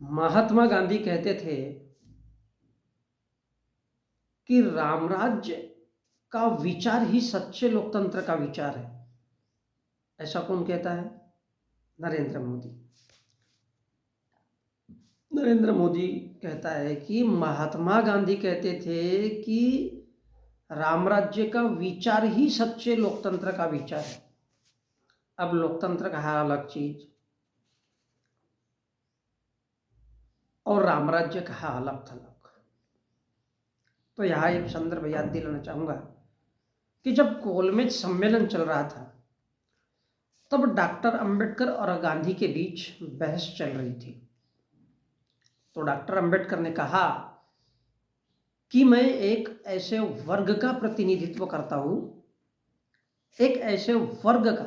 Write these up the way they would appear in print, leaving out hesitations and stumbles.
महात्मा गांधी कहते थे कि रामराज्य का विचार ही सच्चे लोकतंत्र का विचार है। ऐसा कौन कहता है? नरेंद्र मोदी। नरेंद्र मोदी कहता है कि महात्मा गांधी कहते थे कि रामराज्य का विचार ही सच्चे लोकतंत्र का विचार है। अब लोकतंत्र कहा अलग चीज और रामराज्य कहा अलग थलग। तो यहाँ एक संदर्भ याद दिलाना चाहूंगा कि जब गोलमेज सम्मेलन चल रहा था तब डॉक्टर अंबेडकर और गांधी के बीच बहस चल रही थी। तो डॉक्टर अंबेडकर ने कहा कि मैं एक ऐसे वर्ग का प्रतिनिधित्व करता हूं, एक ऐसे वर्ग का,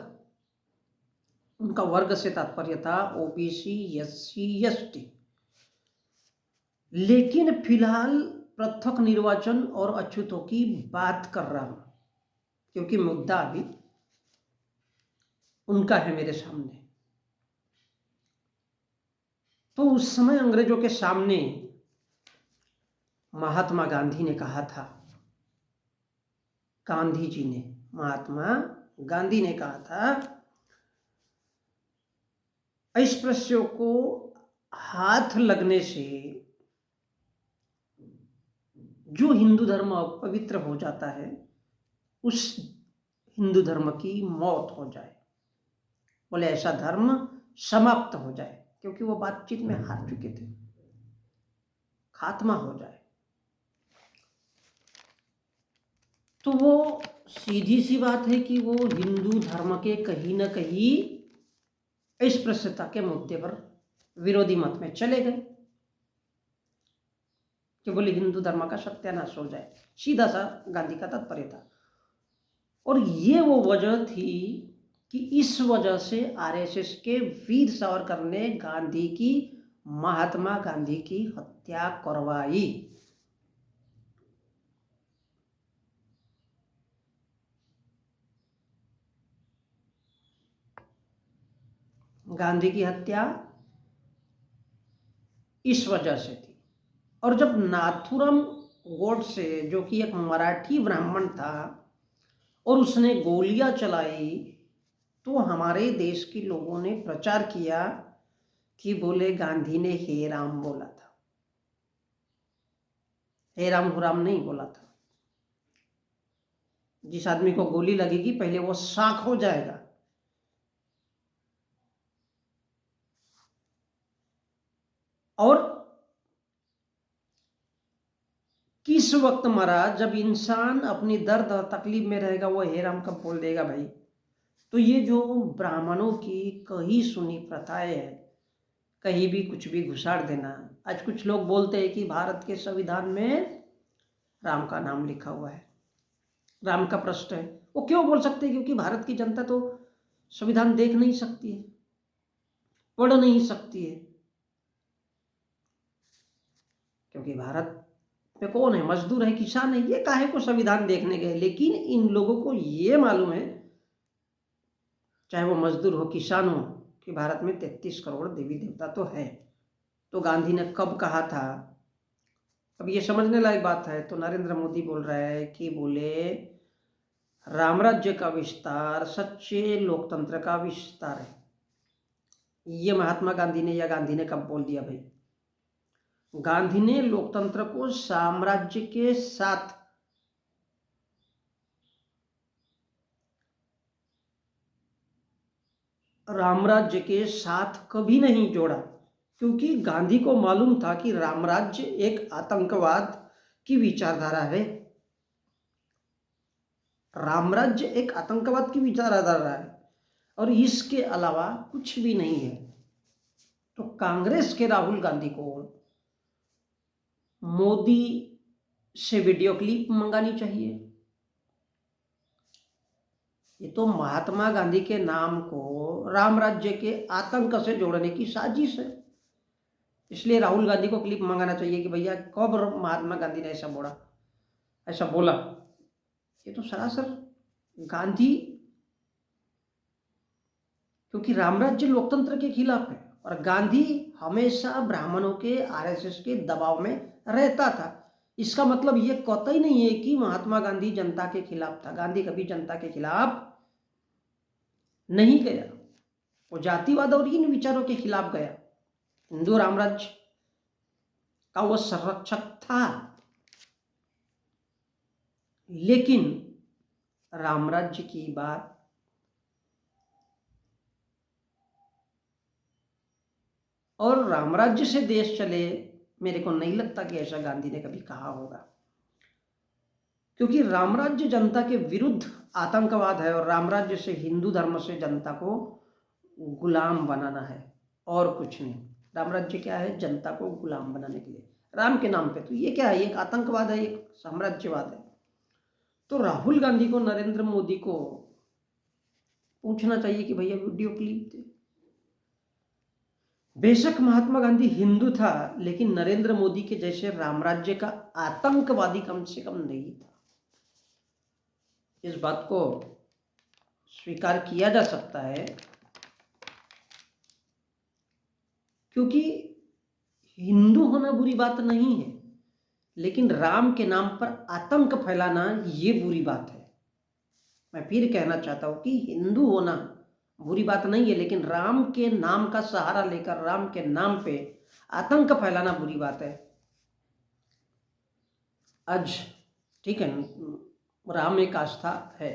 उनका वर्ग से तात्पर्य था ओबीसी, एससी, एसटी, लेकिन फिलहाल पृथक निर्वाचन और अछूतों की बात कर रहा हूं क्योंकि मुद्दा अभी उनका है मेरे सामने। तो उस समय अंग्रेजों के सामने महात्मा गांधी ने कहा था, गांधी जी ने, महात्मा गांधी ने कहा था, अस्पृश्यों को हाथ लगने से जो हिंदू धर्म अपवित्र हो जाता है उस हिंदू धर्म की मौत हो जाए। बोले ऐसा धर्म समाप्त हो जाए, क्योंकि वो बातचीत में हार चुके थे, खात्मा हो जाए। तो वो सीधी सी बात है कि वो हिंदू धर्म के कहीं ना कहीं अस्पृश्यता के मुद्दे पर विरोधी मत में चले गए कि बोले हिंदू धर्म का सत्यानाश हो जाए। सीधा सा गांधी का तात्पर्य था। और ये वो वजह थी कि इस वजह से आरएसएस के वीर सावरकर ने गांधी की, महात्मा गांधी की हत्या करवाई। गांधी की हत्या इस वजह से थी। और जब नाथूराम गोडसे, जो कि एक मराठी ब्राह्मण था, और उसने गोलियां चलाई तो हमारे देश के लोगों ने प्रचार किया कि बोले गांधी ने हे राम बोला था। हे राम हुराम नहीं बोला था। जिस आदमी को गोली लगेगी पहले वो साख हो जाएगा। और किस वक्त मरा? जब इंसान अपनी दर्द और तकलीफ में रहेगा वो हे राम कब बोल देगा भाई? तो ये जो ब्राह्मणों की कहीं सुनी प्रथाएं है, कहीं भी कुछ भी घुसाड़ देना। आज कुछ लोग बोलते हैं कि भारत के संविधान में राम का नाम लिखा हुआ है, राम का पृष्ठ है। वो क्यों बोल सकते हैं? क्योंकि भारत की जनता तो संविधान देख नहीं सकती है, पढ़ नहीं सकती है। क्योंकि भारत में कौन है? मजदूर है, किसान है, ये काहे को संविधान देखने गए। लेकिन इन लोगों को ये मालूम है, चाहे वो मजदूर हो, किसान हो, कि भारत में 33 करोड़ देवी देवता तो है। तो गांधी ने कब कहा था? अब ये समझने लायक बात है। तो नरेंद्र मोदी बोल रहा है कि बोले रामराज्य का विस्तार सच्चे लोकतंत्र का विस्तार है। ये महात्मा गांधी ने या गांधी ने कब बोल दिया भाई? गांधी ने लोकतंत्र को साम्राज्य के साथ रामराज्य के साथ कभी नहीं जोड़ा, क्योंकि गांधी को मालूम था कि रामराज्य एक आतंकवाद की विचारधारा है। रामराज्य एक आतंकवाद की विचारधारा है और इसके अलावा कुछ भी नहीं है। तो कांग्रेस के राहुल गांधी को मोदी से वीडियो क्लिप मंगानी चाहिए। ये तो महात्मा गांधी के नाम को राम राज्य के आतंक से जोड़ने की साजिश है। इसलिए राहुल गांधी को क्लिप मंगाना चाहिए कि भैया कब महात्मा गांधी ने ऐसा बोला। ये तो सरासर गांधी, क्योंकि रामराज्य लोकतंत्र के खिलाफ है और गांधी हमेशा ब्राह्मणों के, आरएसएस के दबाव में रहता था। इसका मतलब ये कतई नहीं है कि महात्मा गांधी जनता के खिलाफ था। गांधी कभी जनता के खिलाफ नहीं गया, वो जातिवाद और इन विचारों के खिलाफ गया। हिंदू रामराज्य का वो संरक्षक था, लेकिन रामराज्य की बात और रामराज्य से देश चले, मेरे को नहीं लगता कि ऐसा गांधी ने कभी कहा होगा, क्योंकि रामराज्य जनता के विरुद्ध आतंकवाद है और रामराज्य से, हिंदू धर्म से जनता को गुलाम बनाना है और कुछ नहीं। रामराज्य क्या है? जनता को गुलाम बनाने के लिए, राम के नाम पे। तो ये क्या है? एक आतंकवाद है, एक साम्राज्यवाद है। तो राहुल गांधी को, नरेंद्र मोदी को पूछना चाहिए कि भैया वीडियो क्लिप दे। बेशक महात्मा गांधी हिंदू था, लेकिन नरेंद्र मोदी के जैसे रामराज्य का आतंकवादी कम से कम नहीं था। इस बात को स्वीकार किया जा सकता है, क्योंकि हिंदू होना बुरी बात नहीं है, लेकिन राम के नाम पर आतंक फैलाना ये बुरी बात है। मैं फिर कहना चाहता हूं कि हिंदू होना बुरी बात नहीं है, लेकिन राम के नाम का सहारा लेकर राम के नाम पे आतंक फैलाना बुरी बात है। आज ठीक है, राम एक आस्था है,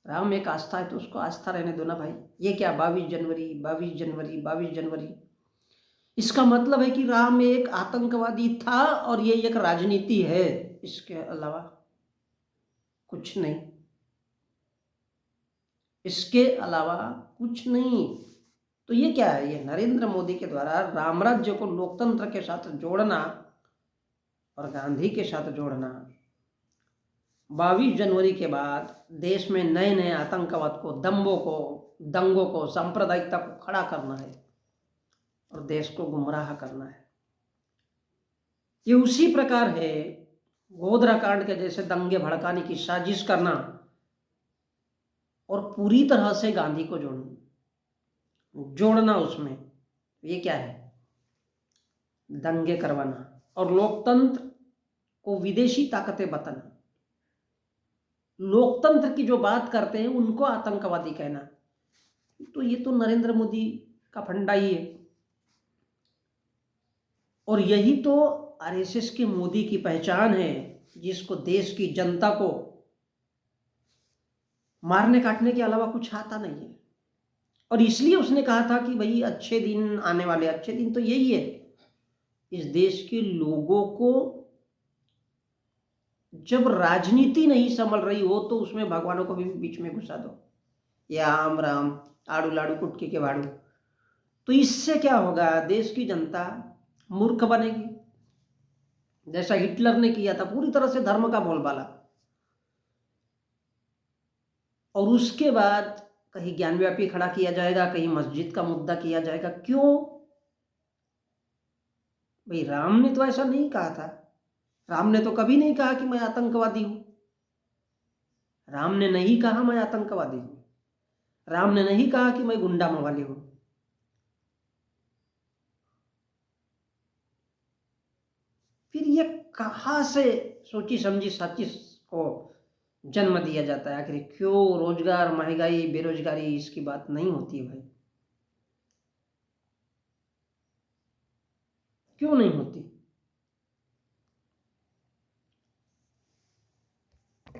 राम एक आस्था है तो उसको आस्था रहने दो ना भाई। ये क्या 22 जनवरी 22 जनवरी 22 जनवरी, इसका मतलब है कि राम एक आतंकवादी था और ये एक राजनीति है, इसके अलावा कुछ नहीं, इसके अलावा कुछ नहीं। तो ये क्या है? ये नरेंद्र मोदी के द्वारा रामराज्य को लोकतंत्र के साथ जोड़ना और गांधी के साथ जोड़ना, 22 जनवरी के बाद देश में नए नए आतंकवाद को, दंगों को, सांप्रदायिकता को खड़ा करना है और देश को गुमराह करना है। ये उसी प्रकार है गोधरा कांड के जैसे दंगे भड़काने की साजिश करना और पूरी तरह से गांधी को जोड़ना उसमें। ये क्या है? दंगे करवाना और लोकतंत्र को विदेशी ताकतें बताना। लोकतंत्र की जो बात करते हैं उनको आतंकवादी कहना, तो ये तो नरेंद्र मोदी का फंडा ही है। और यही तो आरएसएस के मोदी की पहचान है, जिसको देश की जनता को मारने काटने के अलावा कुछ आता नहीं है। और इसलिए उसने कहा था कि भाई अच्छे दिन आने वाले, अच्छे दिन तो यही है, इस देश के लोगों को जब राजनीति नहीं संभल रही हो तो उसमें भगवानों को भी बीच में घुसा दो, या आम राम आड़ू लाड़ू कुटकी के भाड़ू। तो इससे क्या होगा? देश की जनता मूर्ख बनेगी, जैसा हिटलर ने किया था, पूरी तरह से धर्म का बोलबाला। और उसके बाद कहीं ज्ञानव्यापी खड़ा किया जाएगा, कहीं मस्जिद का मुद्दा किया जाएगा। क्यों भाई? राम ने तो ऐसा नहीं कहा था। राम ने तो कभी नहीं कहा कि मैं आतंकवादी हूं। राम ने नहीं कहा मैं आतंकवादी हूं। राम ने नहीं कहा कि मैं गुंडा मवाली हूं। फिर ये कहां से सोची समझी साजिश को जन्म दिया जाता है? आखिर क्यों रोजगार, महंगाई, बेरोजगारी, इसकी बात नहीं होती है भाई? क्यों नहीं होती?